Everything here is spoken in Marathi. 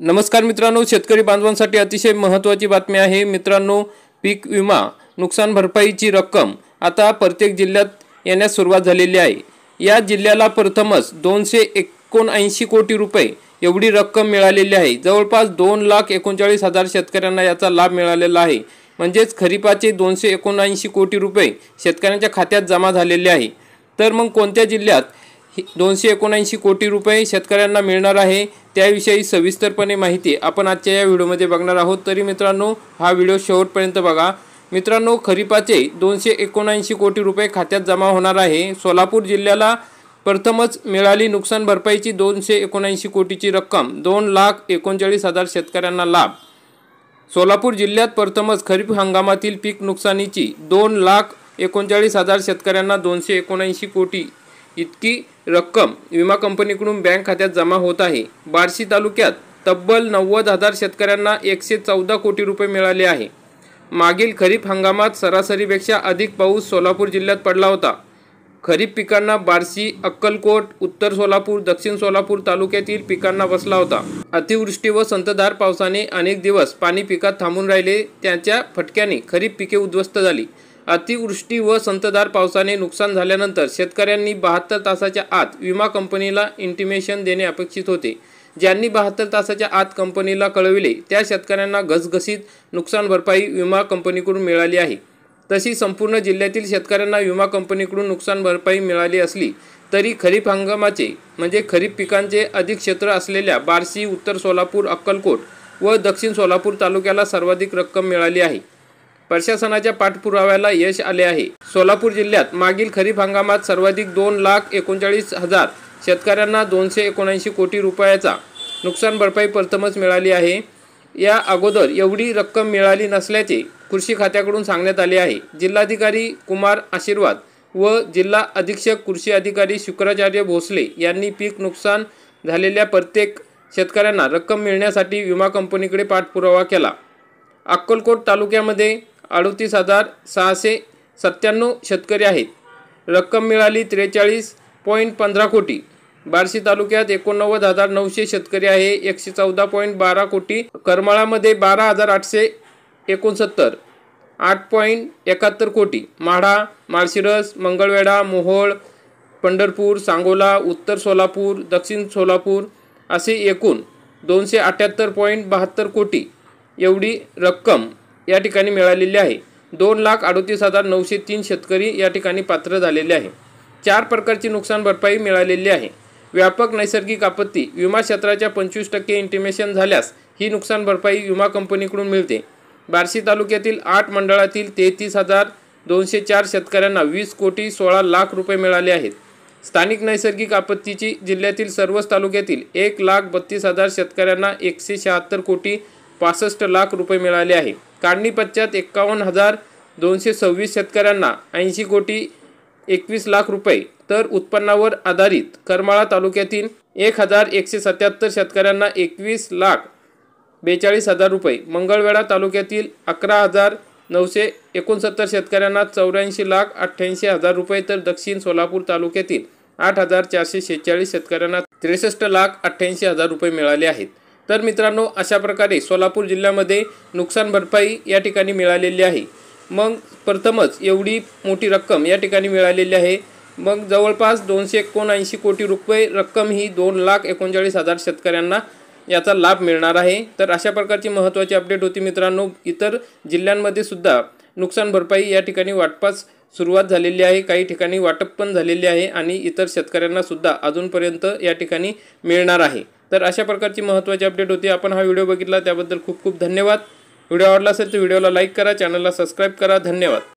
नमस्कार मित्रांनो, शेतकरी बांधवांसाठी अतिशय महत्त्वाची बातमी आहे। मित्रांनो, पीक विमा नुकसान भरपाईची रक्कम आता प्रत्येक जिल्ह्यात येण्यास सुरुवात झालेली आहे। या जिल्ह्याला प्रथमच 279 कोटी रुपये एवढी रक्कम मिळालेली आहे। जवळपास 2,39,000 शेतकऱ्यांना याचा लाभ मिळालेला आहे। म्हणजेच खरीपाचे 279 कोटी रुपये शेतकऱ्यांच्या खात्यात जमा झालेले आहे। तर मग कोणत्या जिल्ह्यात 279 कोटी रुपये शेतकऱ्यांना मिळणार आहे त्याविषयी सविस्तरपणे माहिती आपण आजच्या या व्हिडिओमध्ये बघणार आहोत। तरी मित्रांनो, हा व्हिडिओ शेवटपर्यंत बघा। मित्रांनो, खरीपाचे 279 कोटी रुपये खात्यात जमा होणार आहे। सोलापूर जिल्ह्याला प्रथमच मिळाली नुकसान भरपाईची 279 कोटीची रक्कम। 2,39,000 शेतकऱ्यांना लाभ। सोलापूर जिल्ह्यात प्रथमच खरीप हंगामातील पीक नुकसानीची 2,39,000 शेतकऱ्यांना 279 कोटी इतकी रक्कम विमा कंपनीकडून बँक खात्यात जमा होत आहे। बार्शी तालुक्यात तब्बल 90,000 शेतकऱ्यांना 114 कोटी रुपये मिळाले आहे। मागील खरीप हंगामात सरासरीपेक्षा अधिक पाऊस सोलापूर जिल्ह्यात पडला होता। खरीप पिकांना बार्शी, अक्कलकोट, उत्तर सोलापूर, दक्षिण सोलापूर तालुक्यातील पिकांना बसला होता। अतिवृष्टी व संततधार पावसाने अनेक दिवस पाणी पिकात थांबून राहिले, त्याच्या फटक्याने खरीप पिके उद्ध्वस्त झाली। अतिवृष्टी व संततधार पावसाने नुकसान झाल्यानंतर शेतकऱ्यांनी 72 तासाच्या आत विमा कंपनीला इंटिमेशन देणे अपेक्षित होते। ज्यांनी 72 तासाच्या आत कंपनीला कळविले त्या शेतकऱ्यांना घसघशीत नुकसान भरपाई विमा कंपनीकडून मिळाली आहे। तशी संपूर्ण जिल्ह्यातील शेतकऱ्यांना विमा कंपनीकडून नुकसान भरपाई मिळाली असली तरी खरीप हंगामाचे म्हणजे खरीप पिकांचे अधिक क्षेत्र असलेल्या बार्शी, उत्तर सोलापूर, अक्कलकोट व दक्षिण सोलापूर तालुक्याला सर्वाधिक रक्कम मिळाली आहे। प्रशासनाच्या पाठपुराव्याला यश आले आहे। सोलापूर जिल्ह्यात मागील खरीप हंगामात सर्वाधिक 2,39,000 शेतकऱ्यांना 279 कोटी रुपयाचा नुकसान भरपाई प्रथमच मिळाली आहे। या अगोदर एवढी रक्कम मिळाली नसल्याचे कृषी खात्याकडून सांगण्यात आले आहे। जिल्हाधिकारी कुमार आशीर्वाद व जिल्हा अधीक्षक कृषी अधिकारी शुक्राचार्य भोसले यांनी पीक नुकसान झालेल्या प्रत्येक शेतकऱ्यांना रक्कम मिळण्यासाठी विमा कंपनीकडे पाठपुरावा केला। अक्कलकोट तालुक्यामध्ये 38,697 शेतकरी आहेत। रक्कम मिळाली 43.15 कोटी। बार्शी तालुक्यात 89,900 शेतकरी आहे, 114.12 कोटी। करमाळामध्ये 12,869 8.71 कोटी। माढा, माळशिरस, मंगळवेढा, मोहोळ, पंढरपूर, सांगोला, उत्तर सोलापूर, दक्षिण सोलापूर असे एकूण 278.72 कोटी एवढी रक्कम या ठिकाणी मिळालेली आहे। 2,38,903 शेतकरी या ठिकाणी पात्र झालेले आहे। 4 प्रकारची नुकसान भरपाई मिळालेली आहे। व्यापक नैसर्गिक आपत्ती विमा क्षेत्राच्या 25% इंटिमेशन झाल्यास ही नुकसान भरपाई विमा कंपनीकडून मिळते। बार्शी तालुक्यातील 8 मंडळातील 33,204 शेतकऱ्यांना 20 कोटी 16 लाख रुपये मिळाले आहेत। स्थानिक नैसर्गिक आपत्तीची जिल्ह्यातील सर्वच तालुक्यातील 1,32,000 शेतकऱ्यांना 176 कोटी 65 लाख रुपये मिळाले आहे। काढणी पश्चात 51,226 शेतकऱ्यांना 80 कोटी 21 लाख रुपये, तर उत्पन्नावर आधारित करमाळा तालुक्यातील 1,177 शेतकऱ्यांना 21,42,000 रुपये, मंगळवेढा तालुक्यातील 11,969 शेतकऱ्यांना 84,88,000 रुपये, तर दक्षिण सोलापूर तालुक्यातील 8,446 शेतकऱ्यांना 63,88,000 रुपये मिळाले आहेत। तर मित्रांनो, अशा प्रकारे सोलापूर जिल्ह्यामध्ये नुकसान भरपाई या ठिकाणी मिळालेली आहे। मग प्रथमच एवढी मोठी रक्कम या ठिकाणी मिळालेली आहे। मग जवळपास 279 कोटी रुपये रक्कम ही 2,39,000 शेतकऱ्यांना याचा लाभ मिळणार आहे। तर अशा प्रकारची महत्त्वाची अपडेट होती मित्रांनो। इतर जिल्ह्यांमध्ये सुद्धा नुकसान भरपाई या ठिकाणी वाटपास सुरुवात झालेली आहे, काही ठिकाणी वाटप पण झालेले आहे आणि इतर शेतकऱ्यांना सुद्धा अजूनपर्यंत या ठिकाणी मिळणार आहे। तर अशा प्रकारची महत्त्वाची अपडेट होती। आपण हा व्हिडिओ बघितला त्याबद्दल खूप खूप धन्यवाद। व्हिडिओ आवडला असेल तर व्हिडिओला लाईक करा, चॅनलला सबस्क्राईब करा। धन्यवाद।